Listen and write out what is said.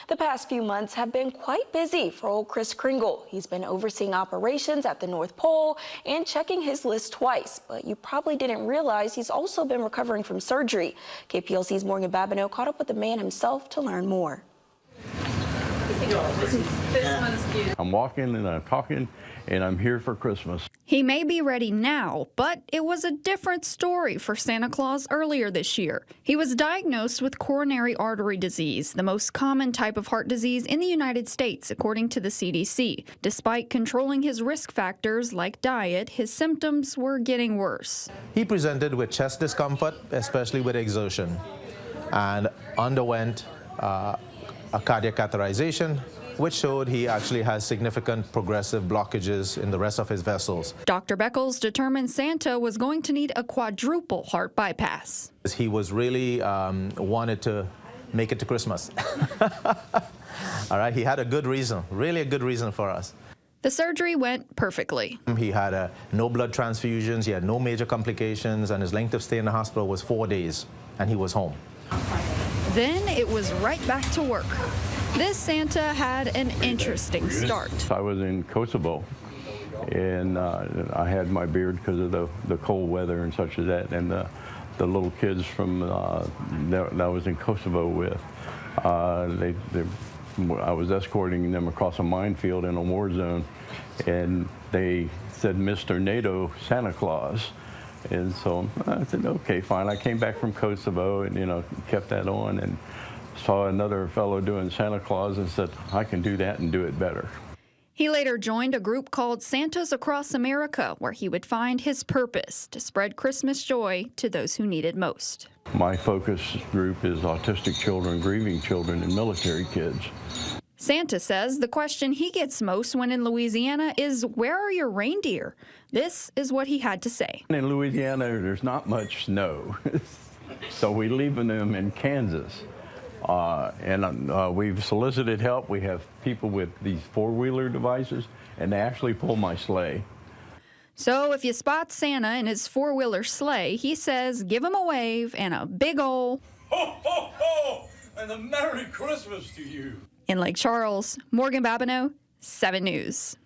The past few months have been quite busy for old Kris Kringle. He's been overseeing operations at the North Pole and checking his list twice, but you probably didn't realize he's also been recovering from surgery. KPLC's Morgan Babineau caught up with the man himself to learn more. This one's cute. I'm walking and I'm talking and I'm here for Christmas. He may be ready now, but it was a different story for Santa Claus earlier this year. He was diagnosed with coronary artery disease, the most common type of heart disease in the United States, according to the CDC. Despite controlling his risk factors like diet, his symptoms were getting worse. He presented with chest discomfort, especially with exertion, and underwent a cardiac catheterization, which showed he actually has significant progressive blockages in the rest of his vessels. Dr. Beckles determined Santa was going to need a quadruple heart bypass. He was really wanted to make it to Christmas. All right, he had a good reason, really a good reason for us. The surgery went perfectly. He had no blood transfusions, he had no major complications, and his length of stay in the hospital was 4 days, and he was home. Then it was right back to work. This Santa had an interesting start. I was in Kosovo, and I had my beard because of the cold weather and such as that, and the little kids from that I was in Kosovo with, I was escorting them across a minefield in a war zone, and they said, "Mr. NATO, Santa Claus." And so I said, okay, fine. I came back from Kosovo and, kept that on and saw another fellow doing Santa Claus and said, I can do that and do it better. He later joined a group called Santas Across America, where he would find his purpose to spread Christmas joy to those who needed most. My focus group is autistic children, grieving children, and military kids. Santa says the question he gets most when in Louisiana is, where are your reindeer? This is what he had to say. In Louisiana, there's not much snow, so we're leaving them in Kansas. We've solicited help. We have people with these four-wheeler devices, and they actually pull my sleigh. So if you spot Santa in his four-wheeler sleigh, he says give him a wave and a big ol' ho, ho, ho, and a Merry Christmas to you. In Lake Charles, Morgan Babineau, 7 News.